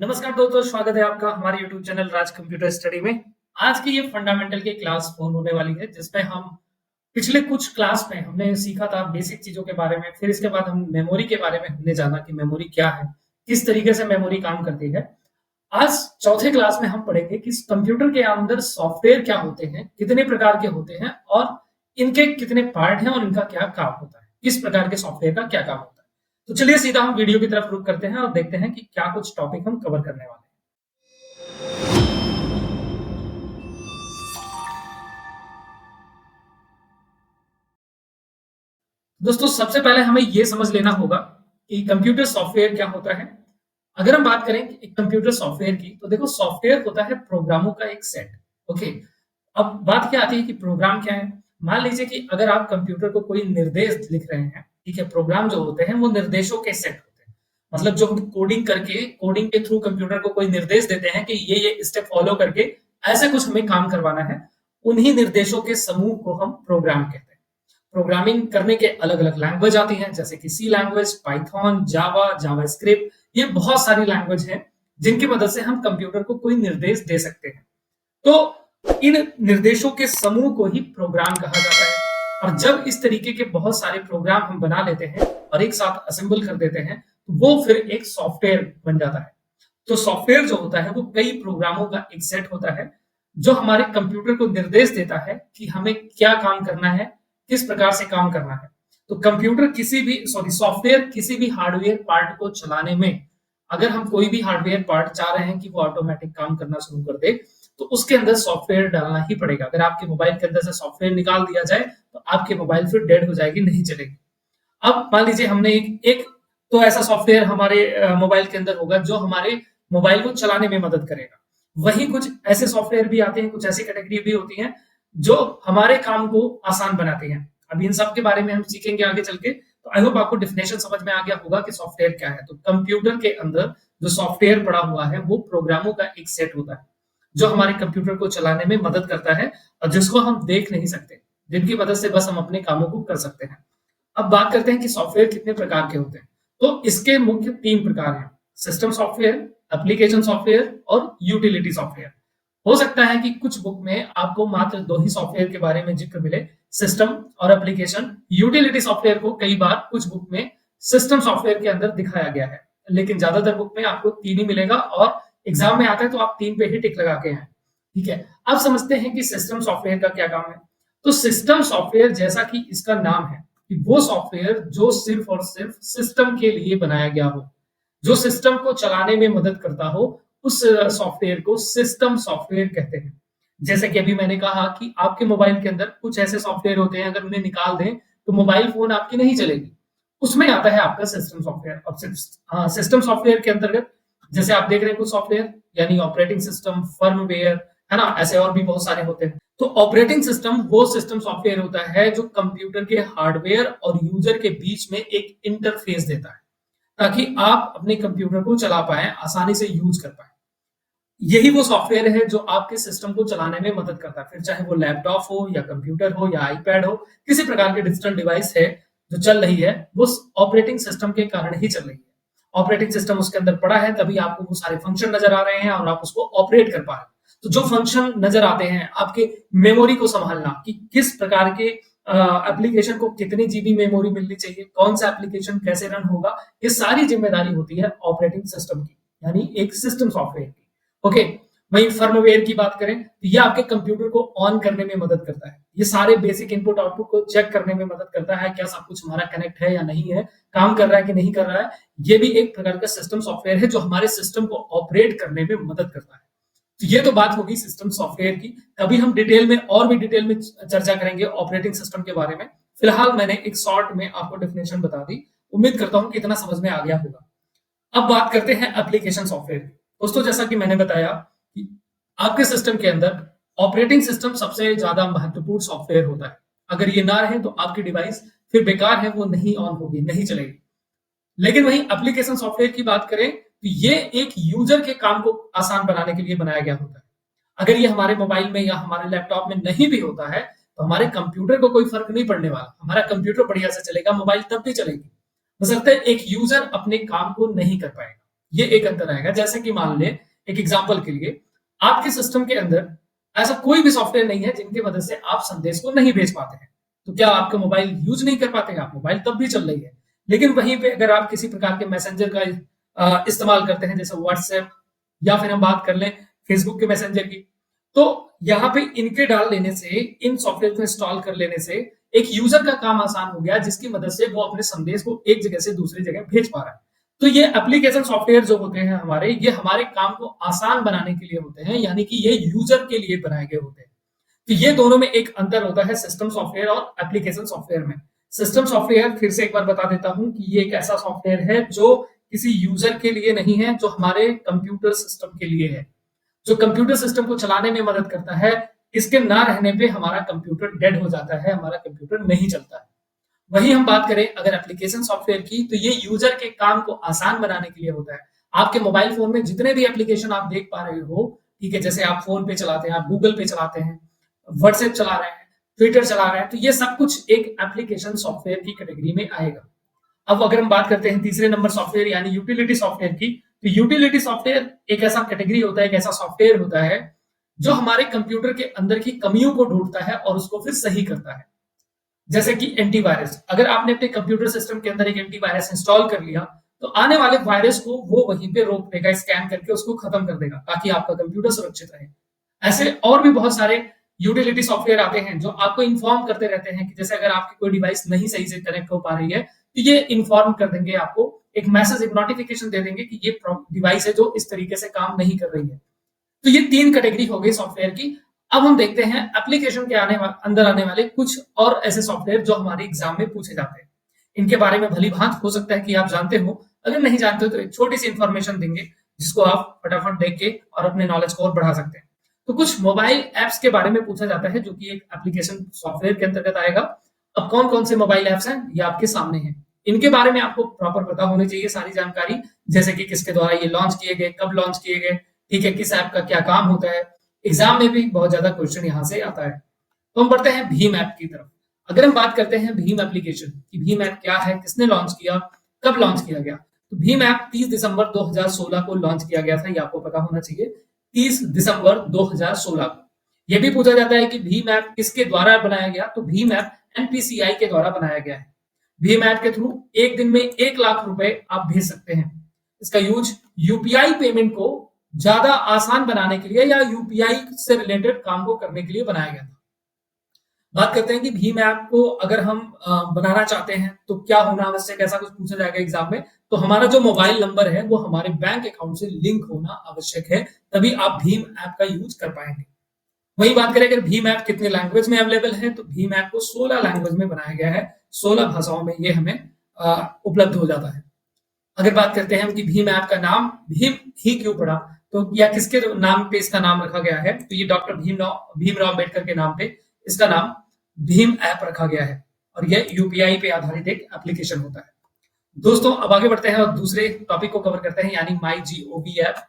नमस्कार दोस्तों, स्वागत है आपका हमारे YouTube चैनल राज कंप्यूटर स्टडी में। आज की ये फंडामेंटल की क्लास 4 होने वाली है, जिसमें हम पिछले कुछ क्लास में हमने सीखा था बेसिक चीजों के बारे में। फिर इसके बाद हम मेमोरी के बारे में हमने जाना कि मेमोरी क्या है, किस तरीके से मेमोरी काम करती है। आज चौथे क्लास में हम पढ़ेंगे कि कंप्यूटर के अंदर सॉफ्टवेयर क्या होते हैं, कितने प्रकार के होते हैं और इनके कितने पार्ट हैं और इनका क्या काम होता है, किस प्रकार के सॉफ्टवेयर का क्या काम होता है। तो चलिए सीधा हम वीडियो की तरफ रुक करते हैं और देखते हैं कि क्या कुछ टॉपिक हम कवर करने वाले हैं। दोस्तों, सबसे पहले हमें यह समझ लेना होगा कि कंप्यूटर सॉफ्टवेयर क्या होता है। अगर हम बात करें कि कंप्यूटर सॉफ्टवेयर की, तो देखो सॉफ्टवेयर होता है प्रोग्रामों का एक सेट। ओके, अब बात क्या आती है कि प्रोग्राम क्या है। मान लीजिए कि अगर आप कंप्यूटर को कोई निर्देश लिख रहे हैं, ठीक है, प्रोग्राम जो होते हैं वो निर्देशों के सेट होते हैं। मतलब जो हम कोडिंग के थ्रू कंप्यूटर को कोई निर्देश देते हैं कि ये स्टेप फॉलो करके ऐसे कुछ हमें काम करवाना है, उन्हीं निर्देशों के समूह को हम प्रोग्राम कहते हैं। प्रोग्रामिंग करने के अलग अलग लैंग्वेज आती हैं, जैसे कि सी लैंग्वेज, पाइथन, जावा, जावास्क्रिप्ट। ये बहुत सारी लैंग्वेज हैं जिनकी मदद से हम कंप्यूटर को कोई निर्देश दे सकते हैं। तो इन निर्देशों के समूह को ही प्रोग्राम कहा जाता है। और जब इस तरीके के बहुत सारे प्रोग्राम हम बना लेते हैं और एक साथ असेंबल कर देते हैं, तो वो फिर एक सॉफ्टवेयर बन जाता है। तो सॉफ्टवेयर जो होता है वो कई प्रोग्रामों का एक सेट होता है, जो हमारे कंप्यूटर को निर्देश देता है कि हमें क्या काम करना है, किस प्रकार से काम करना है। तो कंप्यूटर सॉफ्टवेयर किसी भी हार्डवेयर पार्ट को चलाने में, अगर हम कोई भी हार्डवेयर पार्ट चाह रहे हैं कि वो ऑटोमेटिक काम करना शुरू कर दे, तो उसके अंदर सॉफ्टवेयर डालना ही पड़ेगा। अगर आपके मोबाइल के अंदर से सॉफ्टवेयर निकाल दिया जाए तो आपके मोबाइल फिर डेड हो जाएगी, नहीं चलेगी। अब मान लीजिए हमने एक तो ऐसा सॉफ्टवेयर हमारे मोबाइल के अंदर होगा जो हमारे मोबाइल को चलाने में मदद करेगा। वहीं कुछ ऐसे सॉफ्टवेयर भी आते हैं, कुछ ऐसी कैटेगरी भी होती हैं जो हमारे काम को आसान बनाती हैं। अभी इन सब के बारे में हम सीखेंगे आगे चल के। तो आई होप आपको डेफिनेशन समझ में आ गया होगा कि सॉफ्टवेयर क्या है। तो कंप्यूटर के अंदर जो सॉफ्टवेयर पड़ा हुआ है वो प्रोग्रामों का एक सेट होता है, जो हमारे कंप्यूटर को चलाने में मदद करता है और जिसको हम देख नहीं सकते, जिनकी मदद से बस हम अपने कामों को कर सकते हैं। अब बात करते हैं कि सॉफ्टवेयर कितने प्रकार के होते हैं। तो इसके मुख्य 3 प्रकार हैं: सिस्टम सॉफ्टवेयर, एप्लीकेशन सॉफ्टवेयर और यूटिलिटी सॉफ्टवेयर। हो सकता है कि कुछ बुक में आपको मात्र 2 ही सॉफ्टवेयर के बारे में जिक्र मिले, सिस्टम और एप्लीकेशन। यूटिलिटी सॉफ्टवेयर को कई बार कुछ बुक में सिस्टम सॉफ्टवेयर के अंदर दिखाया गया है, लेकिन ज्यादातर बुक में आपको 3 ही मिलेगा और एग्जाम में आता है तो आप 3 पे ही टिक लगा के हैं। ठीक है, अब समझते हैं कि सिस्टम सॉफ्टवेयर का क्या काम है। तो सिस्टम सॉफ्टवेयर, जैसा कि इसका नाम है, कि वो सॉफ्टवेयर जो सिर्फ और सिर्फ सिस्टम के लिए बनाया गया हो, जो सिस्टम को चलाने में मदद करता हो, उस सॉफ्टवेयर को सिस्टम सॉफ्टवेयर कहते हैं। जैसे कि अभी मैंने कहा कि आपके मोबाइल के अंदर कुछ ऐसे सॉफ्टवेयर होते हैं, अगर उन्हें निकाल दें तो मोबाइल फोन आपकी नहीं चलेगी। उसमें आता है आपका सिस्टम सॉफ्टवेयर। अब सिस्टम सॉफ्टवेयर के अंतर्गत जैसे आप देख रहे हैं कुछ सॉफ्टवेयर, यानी ऑपरेटिंग सिस्टम, फर्मवेयर, है ना, ऐसे और भी बहुत सारे होते हैं। तो ऑपरेटिंग सिस्टम वो सिस्टम सॉफ्टवेयर होता है जो कंप्यूटर के हार्डवेयर और यूजर के बीच में एक इंटरफेस देता है, ताकि आप अपने कंप्यूटर को चला पाए, आसानी से यूज कर पाए। यही वो सॉफ्टवेयर है जो आपके सिस्टम को चलाने में मदद करता है, फिर चाहे वो लैपटॉप हो या कंप्यूटर हो या आईपैड हो, किसी प्रकार के डिजिटल डिवाइस है जो चल रही है, वो ऑपरेटिंग सिस्टम के कारण ही चल रही है। ऑपरेटिंग सिस्टम उसके अंदर पड़ा है, तभी आपको वो सारे फंक्शन नजर आ रहे हैं और आप उसको ऑपरेट कर पा रहे हैं। तो जो फंक्शन नजर आते हैं, आपके मेमोरी को संभालना कि किस प्रकार के एप्लीकेशन को कितनी जीबी मेमोरी मिलनी चाहिए, कौन सा एप्लीकेशन कैसे रन होगा, ये सारी जिम्मेदारी होती है ऑपरेटिंग सिस्टम की, यानी एक सिस्टम सॉफ्टवेयर की। ओके, वहीं फर्मवेयर की बात करें तो ये आपके कंप्यूटर को ऑन करने में मदद करता है। ये सारे बेसिक इनपुट आउटपुट को चेक करने में मदद करता है, क्या सब कुछ हमारा कनेक्ट है या नहीं है, काम कर रहा है कि नहीं कर रहा है। ये भी एक प्रकार का सिस्टम सॉफ्टवेयर है जो हमारे सिस्टम को ऑपरेट करने में मदद करता है। तो ये तो बात होगी सिस्टम सॉफ्टवेयर की। कभी हम डिटेल में और भी डिटेल में चर्चा करेंगे ऑपरेटिंग सिस्टम के बारे में। फिलहाल मैंने एक शॉर्ट में आपको डेफिनेशन बता दी, उम्मीद करता हूं कि इतना समझ में आ गया होगा। अब बात करते हैं एप्लीकेशन सॉफ्टवेयर की। दोस्तों, जैसा कि मैंने बताया कि आपके सिस्टम के अंदर ऑपरेटिंग सिस्टम सबसे ज्यादा महत्वपूर्ण सॉफ्टवेयर होता है। अगर ये ना रहे तो आपकी डिवाइस फिर बेकार है, वो नहीं ऑन होगी, नहीं चलेगी। लेकिन वहीं एप्लीकेशन सॉफ्टवेयर की बात करें तो ये एक यूजर के काम को आसान बनाने के लिए बनाया गया होता है। अगर ये हमारे मोबाइल में या हमारे लैपटॉप में नहीं भी होता है तो हमारे कंप्यूटर को कोई फर्क नहीं पड़ने वाला। हमारा कंप्यूटर बढ़िया से चलेगा, मोबाइल तब भी चलेगी, बशर्ते एक यूजर अपने काम को नहीं कर पाएगा। ये एक अंतर आएगा। जैसे कि मान लें, एक एग्जांपल के लिए, आपके सिस्टम के अंदर ऐसा कोई भी सॉफ्टवेयर नहीं है जिनकी मदद से आप संदेश को नहीं भेज पाते हैं। तो क्या आपका मोबाइल यूज नहीं कर पाते हैं? आप मोबाइल तब भी चल रही है। लेकिन वहीं पे अगर आप किसी प्रकार के मैसेंजर का इस्तेमाल करते हैं, जैसे व्हाट्सएप, या फिर हम बात कर लें फेसबुक के मैसेंजर की, तो यहाँ पे इनके डाल लेने से, इन सॉफ्टवेयर को इंस्टॉल कर लेने से एक यूजर का काम आसान हो गया, जिसकी मदद से वो अपने संदेश को एक जगह से दूसरी जगह भेज पा रहा है। तो ये एप्लीकेशन सॉफ्टवेयर जो होते हैं हमारे, ये हमारे काम को आसान बनाने के लिए होते हैं, यानी कि ये यूजर के लिए बनाए गए होते हैं। तो ये दोनों में एक अंतर होता है सिस्टम सॉफ्टवेयर और एप्लीकेशन सॉफ्टवेयर में। सिस्टम सॉफ्टवेयर, फिर से एक बार बता देता हूं कि ये एक ऐसा सॉफ्टवेयर है जो किसी यूजर के लिए नहीं है, जो हमारे कंप्यूटर सिस्टम के लिए है, जो कंप्यूटर सिस्टम को चलाने में मदद करता है। इसके ना रहने पे हमारा कंप्यूटर डेड हो जाता है, हमारा कंप्यूटर नहीं चलता है। वही हम बात करें अगर एप्लीकेशन सॉफ्टवेयर की, तो ये यूजर के काम को आसान बनाने के लिए होता है। आपके मोबाइल फोन में जितने भी एप्लीकेशन आप देख पा रहे हो, ठीक है, जैसे आप फोन पे चलाते हैं, आप गूगल पे चलाते हैं, व्हाट्सएप चला रहे हैं, ट्विटर चला रहे हैं, तो ये सब कुछ एक एप्लीकेशन सॉफ्टवेयर की कैटेगरी में आएगा। अब अगर हम बात करते हैं तीसरे नंबर सॉफ्टवेयर यानी यूटिलिटी सॉफ्टवेयर की, तो यूटिलिटी सॉफ्टवेयर एक ऐसा कैटेगरी होता है, एक ऐसा सॉफ्टवेयर होता है जो हमारे कंप्यूटर के अंदर की कमियों को ढूंढता है और उसको फिर सही करता है। जैसे कि एंटीवायरस, अगर आपने अपने कंप्यूटर सिस्टम के अंदर एक एंटीवायरस इंस्टॉल कर लिया, तो आने वाले वायरस को वो वहीं पे रोक देगा, स्कैन करके उसको खत्म कर देगा, ताकि आपका कंप्यूटर सुरक्षित रहे। ऐसे और भी बहुत सारे यूटिलिटी सॉफ्टवेयर आते हैं जो आपको इन्फॉर्म करते रहते हैं कि जैसे अगर आपकी कोई डिवाइस नहीं सही से कनेक्ट हो पा रही है, तो ये इन्फॉर्म कर देंगे आपको, एक मैसेज, एक नोटिफिकेशन दे देंगे कि ये डिवाइस है जो इस तरीके से काम नहीं कर रही है। तो ये तीन कैटेगरी हो गई सॉफ्टवेयर की। अब हम देखते हैं एप्लीकेशन के अंदर आने वाले कुछ और ऐसे सॉफ्टवेयर जो हमारे एग्जाम में पूछे जाते हैं। इनके बारे में भली भांत हो सकता है कि आप जानते हो, अगर नहीं जानते हो तो एक छोटी सी इंफॉर्मेशन देंगे जिसको आप फटाफट देख के और अपने नॉलेज को और बढ़ा सकते हैं। तो कुछ मोबाइल एप्स के बारे में पूछा जाता है जो कि एक एप्लीकेशन सॉफ्टवेयर के अंतर्गत आएगा। अब कौन कौन से मोबाइल एप्स हैं ये आपके सामने हैं, इनके बारे में आपको प्रॉपर पता होनी चाहिए सारी जानकारी, जैसे कि किसके द्वारा ये लॉन्च किए गए, कब लॉन्च किए गए, ठीक है, किस ऐप का क्या काम होता है। एग्जाम में भी बहुत ज्यादा क्वेश्चन यहाँ से आता है। तो हम बढ़ते हैं भीम ऐप की तरफ। अगर हम बात करते हैं भीम एप्लीकेशन की, भीम ऐप क्या है, किसने लॉन्च किया, कब लॉन्च किया गया, तो भीम ऐप 30 दिसंबर 2016 को लॉन्च किया गया था, ये आपको पता होना चाहिए, 30 दिसंबर 2016 को। यह भी पूछा जाता है कि भीम ऐप किसके द्वारा बनाया गया, तो भीम ऐप एनपीसीआई के द्वारा बनाया गया है। भीम ऐप के थ्रू एक दिन में 1 लाख रुपए आप भेज सकते हैं। इसका यूज यूपीआई पेमेंट को ज्यादा आसान बनाने के लिए या यूपीआई से रिलेटेड काम को करने के लिए बनाया गया था। बात करते हैं कि भीम ऐप को अगर हम बनाना चाहते हैं तो क्या होना आवश्यक, ऐसा कुछ पूछा जाएगा एग्जाम में, तो हमारा जो मोबाइल नंबर है वो हमारे बैंक अकाउंट से लिंक होना आवश्यक है, तभी आप भीम ऐप का यूज कर पाएंगे। वही बात करें अगर भीम ऐप कितने लैंग्वेज में अवेलेबल है, तो भीम ऐप को 16 लैंग्वेज में बनाया गया है, 16 भाषाओं में ये हमें उपलब्ध हो जाता है। अगर बात करते हैं हम कि भीम ऐप का नाम भीम ही क्यों पड़ा, तो या किसके नाम पे इसका नाम रखा गया है, तो ये डॉक्टर भीमराव अम्बेडकर के नाम पे इसका नाम भीम ऐप रखा गया है, और यह यूपीआई पे आधारित एक एप्लीकेशन होता है। दोस्तों अब आगे बढ़ते हैं और दूसरे टॉपिक को कवर करते हैं, यानी माई जीओवी ऐप।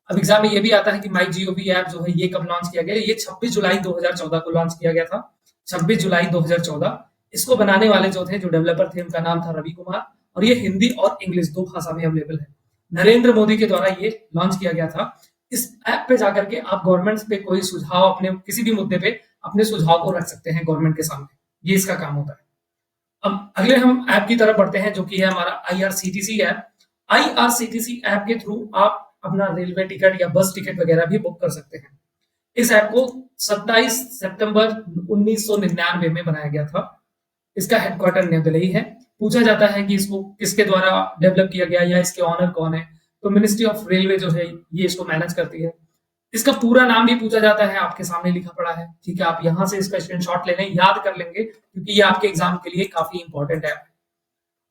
अब एग्जाम में ये भी आता है कि माई जीओवी ऐप जो है ये कब लॉन्च किया गया, ये 26 जुलाई 2014 को लॉन्च किया गया था, 26 जुलाई 2014। इसको बनाने वाले जो थे, जो डेवलपर थे, उनका नाम था रवि कुमार, और ये हिंदी और इंग्लिश 2 भाषा में अवेलेबल है। नरेंद्र मोदी के द्वारा ये लॉन्च किया गया था। इस ऐप पे जाकर के आप गवर्नमेंट पे कोई सुझाव, अपने किसी भी मुद्दे पे अपने सुझाव को रख सकते हैं गवर्नमेंट के सामने, ये इसका काम होता है। अब अगले हम ऐप की तरफ बढ़ते हैं जो कि है हमारा आईआरसीटीसी ऐप। आईआरसीटीसी ऐप के थ्रू आप अपना रेलवे टिकट या बस टिकट वगैरह भी बुक कर सकते हैं। इस ऐप को 27 सितंबर 1999 में बनाया गया था। इसका हेडक्वार्टर नई दिल्ली है। पूछा जाता है कि इसको किसके द्वारा डेवलप किया गया या इसके ऑनर कौन है, तो मिनिस्ट्री ऑफ रेलवे जो है ये इसको मैनेज करती है। इसका पूरा नाम भी पूछा जाता है, आपके सामने लिखा पड़ा है, ठीक है, आप यहां से इसका स्क्रीनशॉट ले लें, याद कर लेंगे, क्योंकि ये आपके एग्जाम के लिए काफी इंपॉर्टेंट ऐप है।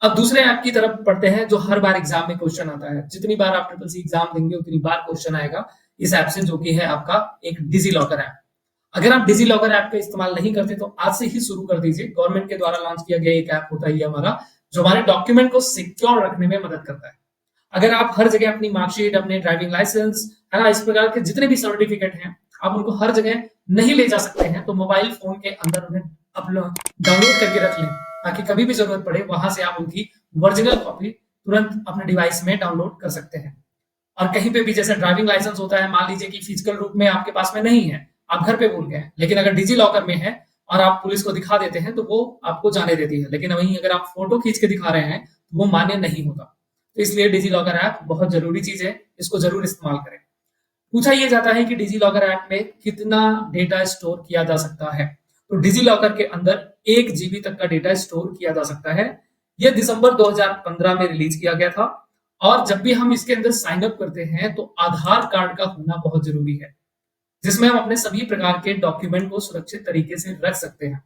अब दूसरे ऐप की तरफ पढ़ते हैं जो हर बार एग्जाम में क्वेश्चन आता है। जितनी बार आप ट्रिपल सी एग्जाम देंगे उतनी बार क्वेश्चन आएगा इस ऐप से, जो कि है आपका एक डिजी लॉकर ऐप। अगर आप डिजी लॉकर ऐप का इस्तेमाल नहीं करते तो आज से ही शुरू कर दीजिए। गवर्नमेंट के द्वारा लॉन्च किया गया एक ऐप होता है ये हमारा, जो हमारे डॉक्यूमेंट को सिक्योर रखने में मदद करता है। अगर आप हर जगह अपनी मार्कशीट, अपने ड्राइविंग लाइसेंस, है ना, इस प्रकार के जितने भी सर्टिफिकेट हैं, आप उनको हर जगह नहीं ले जा सकते हैं, तो मोबाइल फोन के अंदर उन्हें अपलोड डाउनलोड करके रख लें, ताकि कभी भी जरूरत पड़े वहां से आप उनकी ओरिजिनल कॉपी तुरंत अपने डिवाइस में डाउनलोड कर सकते हैं। और कहीं पे भी जैसे ड्राइविंग लाइसेंस होता है, मान लीजिए कि फिजिकल रूप में आपके पास में नहीं है, आप घर पे भूल गए, लेकिन अगर डिजी लॉकर में है और आप पुलिस को दिखा देते हैं तो वो आपको जाने देती है, लेकिन वहीं अगर आप फोटो खींच के दिखा रहे हैं तो वो मान्य नहीं होगा। तो इसलिए डिजी लॉकर ऐप बहुत जरूरी चीज है, इसको जरूर इस्तेमाल करें। पूछा ये जाता है कि डिजी लॉकर ऐप में कितना डेटा स्टोर किया जा सकता है। तो डिजी लॉकर के अंदर 1 GB तक का डेटा स्टोर किया जा सकता है। यह दिसंबर 2015 में रिलीज किया गया था। और जब भी हम इसके अंदर साइन अप करते हैं तो आधार कार्ड का होना बहुत जरूरी है, जिसमें हम अपने सभी प्रकार के डॉक्यूमेंट को सुरक्षित तरीके से रख सकते हैं।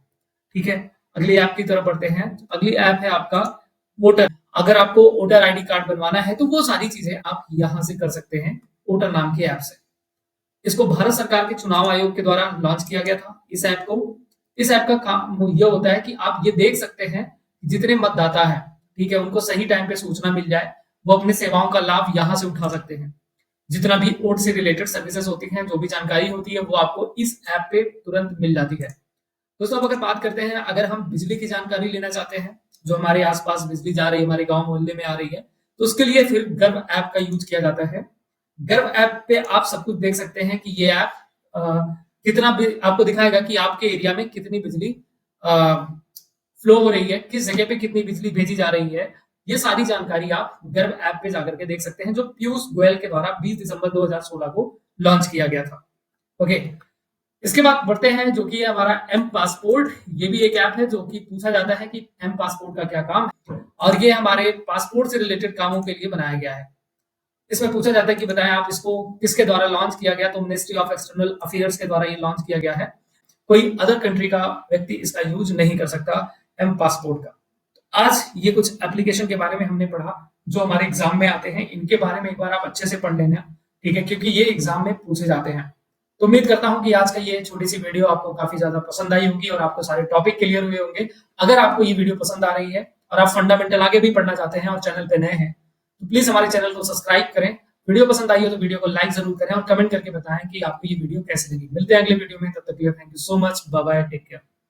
ठीक है, अगली ऐप की तरफ बढ़ते हैं। अगली ऐप है आपका वोटर। अगर आपको वोटर आईडी कार्ड बनवाना है तो वो सारी चीजें आप यहां से कर सकते हैं, वोटर नाम की ऐप से। इसको भारत सरकार के चुनाव आयोग के द्वारा लॉन्च किया गया था। इस ऐप का काम यह होता है कि आप ये देख सकते हैं जितने मतदाता हैं, ठीक है, उनको सही टाइम पे सूचना मिल जाए, वो अपने सेवाओं का लाभ यहाँ से उठा सकते हैं। जितना भी वोट से रिलेटेड सर्विसेज होती हैं, जो भी जानकारी होती है, वो आपको इस ऐप पे तुरंत मिल जाती है। दोस्तों, अब अगर बात करते हैं, अगर हम बिजली की जानकारी लेना चाहते हैं, जो हमारे आसपास बिजली जा रही है, हमारे गांव मोहल्ले में आ रही है, तो उसके लिए फिर गर्व ऐप का यूज किया जाता है। गर्व ऐप पे आप सब कुछ देख सकते हैं कि ये ऐप कितना भी आपको दिखाएगा कि आपके एरिया में कितनी बिजली फ्लो हो रही है, किस जगह पे कितनी बिजली भेजी जा रही है। ये सारी जानकारी आप गर्व ऐप पे जाकर के देख सकते हैं, जो पीयूष गोयल के द्वारा 20 दिसंबर 2016 को लॉन्च किया गया था। ओके, इसके बाद बढ़ते हैं जो कि हमारा एम पासपोर्ट। ये भी एक ऐप है जो कि पूछा जाता है कि एम पासपोर्ट का क्या काम है, और ये हमारे पासपोर्ट से रिलेटेड कामों के लिए बनाया गया है। इसमें पूछा जाता है कि बताएं आप इसको किसके द्वारा लॉन्च किया गया, तो मिनिस्ट्री ऑफ एक्सटर्नल अफेयर्स के द्वारा ये लॉन्च किया गया है। कोई अदर कंट्री का व्यक्ति इसका यूज नहीं कर सकता एम पासपोर्ट का। आज ये कुछ एप्लीकेशन के बारे में हमने पढ़ा जो हमारे एग्जाम में आते हैं, इनके बारे में एक बार आप अच्छे से पढ़ लेना, ठीक है, क्योंकि ये एग्जाम में पूछे जाते हैं। तो उम्मीद करता हूं कि आज का ये छोटी सी वीडियो आपको काफी ज्यादा पसंद आई होगी और आपको सारे टॉपिक क्लियर हुए होंगे। अगर आपको ये वीडियो पसंद आ रही है और आप फंडामेंटल आगे भी पढ़ना चाहते हैं और चैनल पे नए हैं, तो प्लीज हमारे चैनल को सब्सक्राइब करें। वीडियो पसंद आई हो तो वीडियो को लाइक जरूर करें और कमेंट करके बताएं कि आपको ये वीडियो कैसी लगी। मिलते हैं अगले वीडियो में, तब तक के लिए thank you so much, bye bye, take care.